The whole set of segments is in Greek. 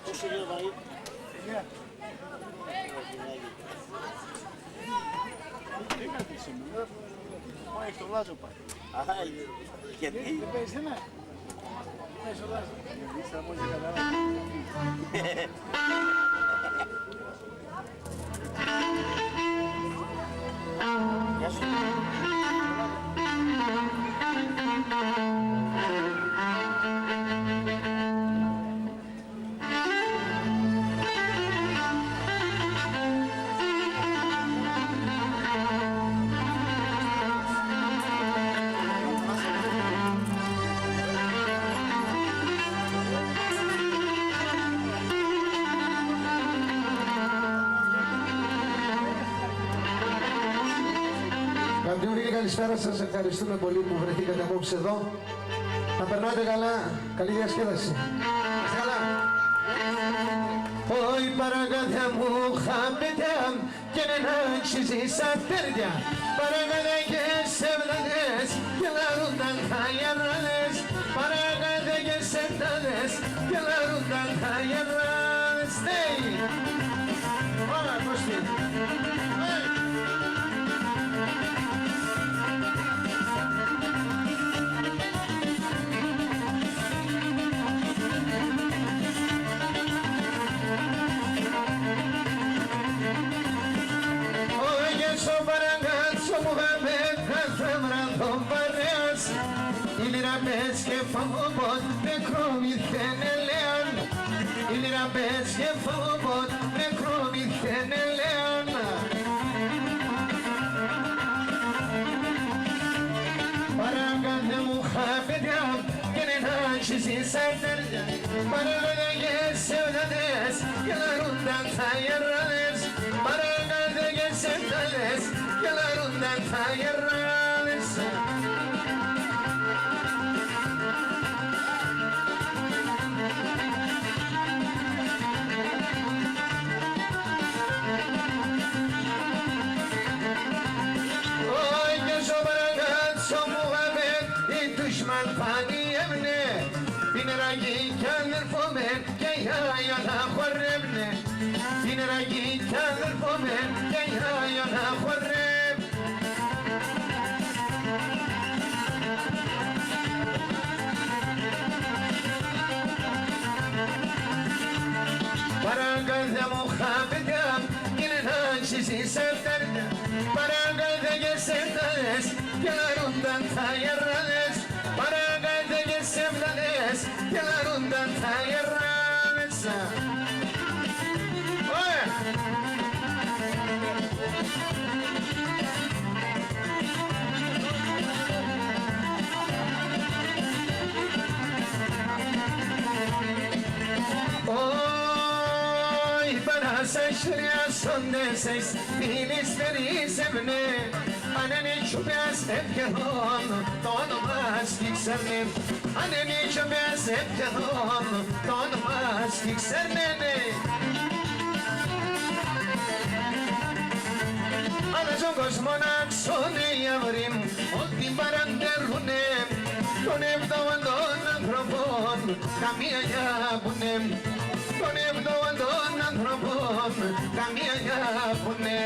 Πόσο γύρω πάει? 9. Τι κάνεις σήμερα? Πάει στο Λάζο πάει. Αχα, γιατί? Δεν παίζεις ένα? Πάει στο Λάζο. Γιατί θα πω για καλά. Γεια σου. Καλησπέρα σας, ευχαριστούμε πολύ που βρεθήκατε απόψε εδώ. Να περνάτε καλά, καλή διασκέδαση. Είστε καλά. Όι παρακάτια μου χαπετιά και να αξίζει σαν τέρια. Παρακάτια και σεβδades και λαρούνταν τα γεράδες. Παρακάτια και σεβδades και λαρούνταν τα γεράδες. Ωραία, Κώστη. Πες και φόβον νεκρόμηθεν ελέαν. Ήλυρα πες και φόβον νεκρόμηθεν ελέαν. Παρακάτε μου χαπεδιά και να αξίζει σαν τέρια. Παρακάτε και σεβδades και λαρούνταν τα γεράδες. Παρακάτε και σεβδades και λαρούνταν τα γεράδες. Πινεραγί κι αδερφόμε και για να χορεύνε. Πινεραγί κι αδερφόμε και για να χορεύνε. Παρακάτια μου χαπεδιά είναι να αξίζει σαν τέρια. Παρακάτια και σεβδades και λαρούνταν τα γεράδες. Παρακάτια και σεβδades και λαρούνταν τα γεράδες. Ωραία! Σριάσοντες φιλιστερίζευνε. Αν είναι τσουπιάς ευκαιρών το όνομα σκυξέρνε. Αν είναι τσουπιάς ευκαιρών το όνομα σκυξέρνε. Αλλά στον κόσμο να ξώνε οι αυροί ότι παραντερούνε των εβδομάδων των ανθρώπων καμία για πουνε. Των εβδομάδων των ανθρώπων καμία για πουνε.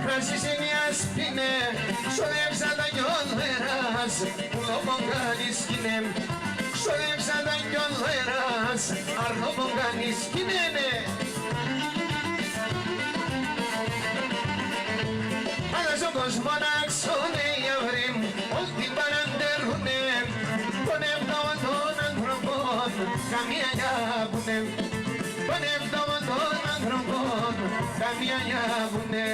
Κρασί σε μια σπίνε, σοδεύσα τα γιονδέρας, που λόγω κάνεις σκηνέ. Σοδεύσα τα γιονδέρας, αρνόμο κάνεις σκηνέ. Αλλά στον κόσμο να ξώνε οι αυροί, ότι παραντερούνε των εβδομάδων των ανθρώπων καμία για πουνε. Των εβδομάδων των ανθρώπων καμία για πουνε.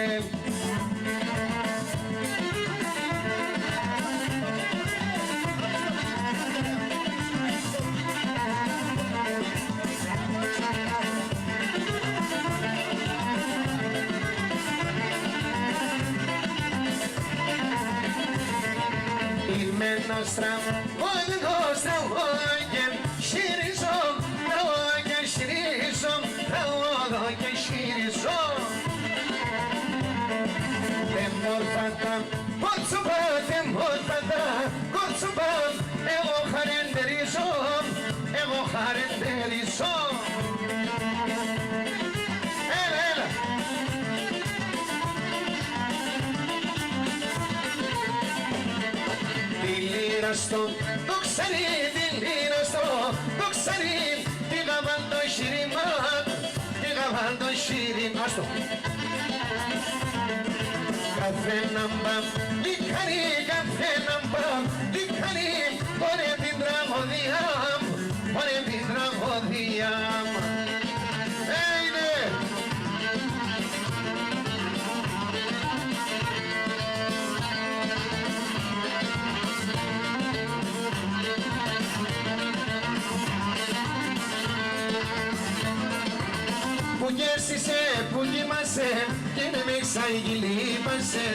nostra, ogen şirizom, ogen şirizom, ogen şirizom. Temorfata, Kotsubat, ego harenderizom, ego harenderizom. Έλα. Τη λύρα στο, το ξέρει, τη λύρα στο, το ξέρει, τη γαβάν το σιριμάν, τη γαβάν το σιριμάν. Άστο. Καθέναν μπαμ, λιχαρί, καθέναν μπαμ, λιχαρί, πόρε την τραγωδία μου, πόρε την τραγωδία μου. Έγινε! Που γεύσησε, που κοιμάσαι και είναι μέσα η γυλίπασε.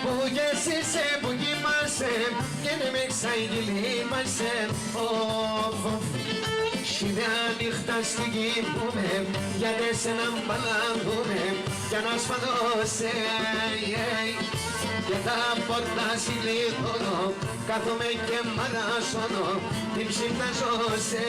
Που γεύσησε, που κοιμάσαι και είναι μέσα η γυλίπασε. Σιδιά νύχτα στη γη πούμε, για εσένα μπαλάγουμε, για να σφαδώσε. Και τα πόρτα συλλήχωνω, κάθομαι και μαράσωνω, την ψυντάζω σε.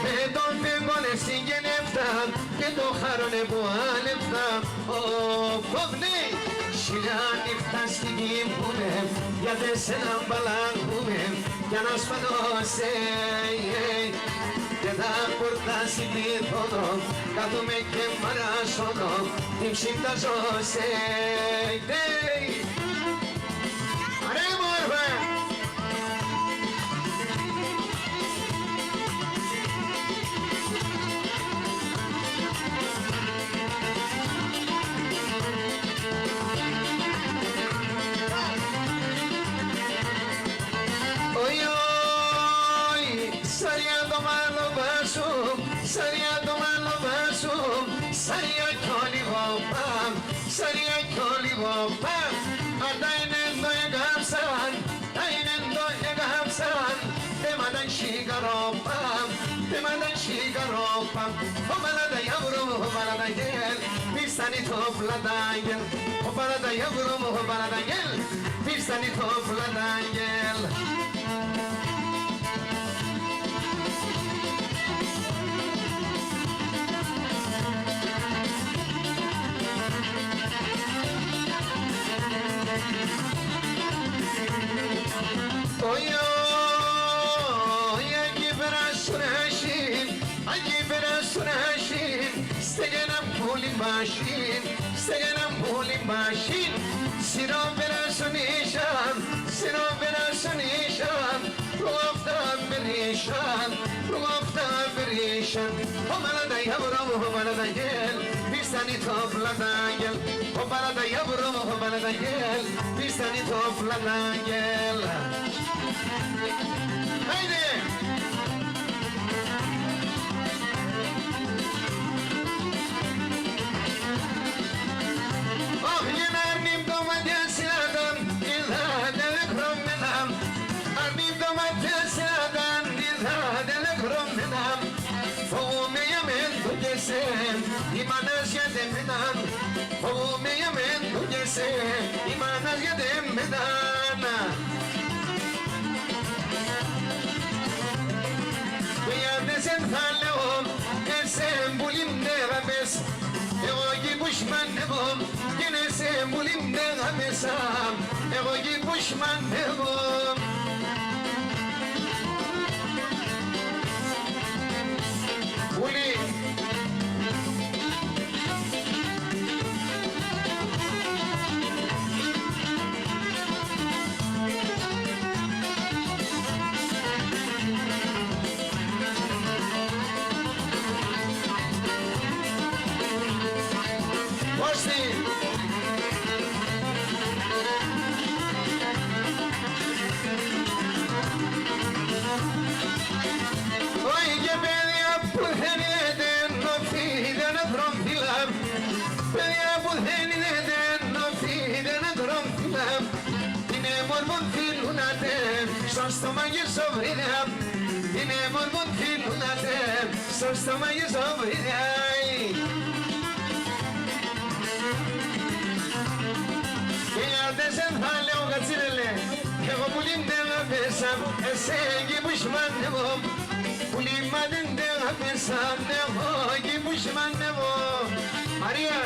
Με τον φεύγονε συγγενεύτα και το χάρονε που άνευτα. Ναι, σιλιά νύχτα στη γη πούνε, για τέσσερα μπαλάγουμε, για να σπανώσε. Και τα πόρτα συμπλήθωνω, κάθομαι και μαράσωνω, την ψυντάζω σε. Αρέ μόρφα! Σαρία κι όλοι γοπάμ, σαρία κι όλοι γοπάμ. Αν τα είναι το εγάψαν, τα είναι το εγάψαν. Τέμανταν σιγαρόπαμ, τέμανταν σιγαρόπαμ. Ο παλάτα γιαβρού μου, ο παλάτα γελ, πίστανει το πλάτα γελ. Ο παλάτα γιαβρού μου, ο παλάτα γελ, πίστανει το πλάτα γελ. Στεγέναν πουλί μαχίν, σιρόπερασον ίσαν, σιρόπερασον ίσαν, προγόφταν περίσαν, προγόφταν περίσαν. Ο παλάτα γιαβρό μου, ο παλάτα γελ, πίστανει το πλάτα γελ. Ο παλάτα γιαβρό μου, ο παλάτα γελ, πίστανει το πλάτα γελ. Άιντε! Η μάνας για δεμέναν, φοβούμαι για μεν το γεσέ, η μάνας για δεμέναν. Πηγαίνες εν θα λέω, εσέ μπουλίμ νεγαμές, εγώ εκεί που σμανεύω, και εσέ μπουλίμ νεγαμέσα, εγώ εκεί που σμανεύω. Πουλί. Όχι και παιδιά που δεν είναι νοφή, δεν τρομφύλα. Παιδιά που δεν είναι νοφή, δεν τρομφύλα. Είναι μόνο φιλούνατε, στο στόμα και στο βρύδια. Είναι μόνο φιλούνατε, στο στόμα και στο βρύδια. Και δεν θα λέω κατσίρελε, εγώ που λίμπτεγα μέσα, εσέ εκεί που σμάνευω. Που λίμματεντεγα μέσα, εγώ εκεί που σμάνευω. Μαρία,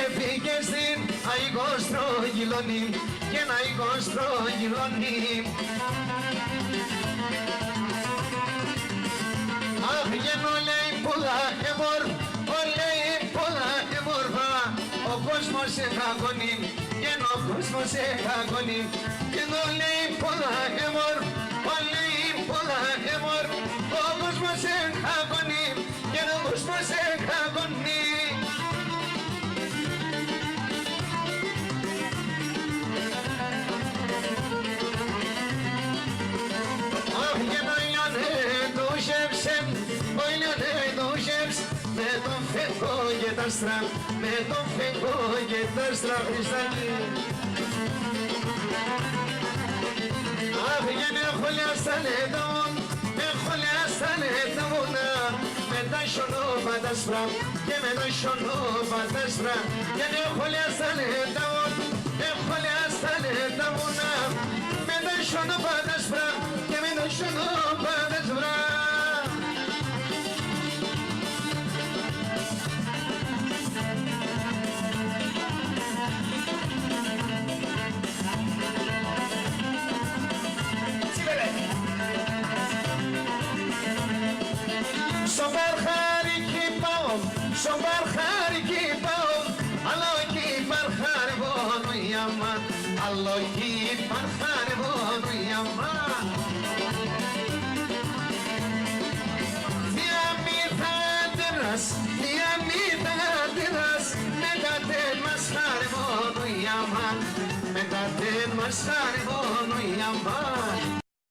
έφυγε στην αηγό στρογγυλώνει και ένα αηγό στρογγυλώνει. Αχ, γεννώ λέει πουλά εμόρ, ο λέει πουλά εμόρφα. Ο κόσμος εχαγωνεί, γεννώ ο κόσμος εχαγωνεί. Γεννώ λέει πουλά εμόρ, ο λέει πουλά εμόρ. Ο κόσμος εχαγωνεί, γεννώ ο κόσμος εχαγωνεί. Με τον φεγγό και τα άστρα, με τον φεγγό και τα άστρα Χριστάκη. Αχ, για με χολιά στα λετών, με χολιά στα λετών, με τα σιωνόπα τα άστρα και με τα σιωνόπα τα άστρα. Για με χολιά στα λετών, με χολιά στα λετών, με τα σιωνόπα τα άστρα και με τα σιωνόπα τα άστρα. Στον Παρχάρικη πάω, στον Παρχάρικη πάω, αλλά εκεί παρχάρευον η αμάν, αλλά εκεί παρχάρευον η αμάν. Διαμήθαντηρας, με τα τεν μας χαρευον η αμάν, με τα τεν μας χαρευον η αμάν.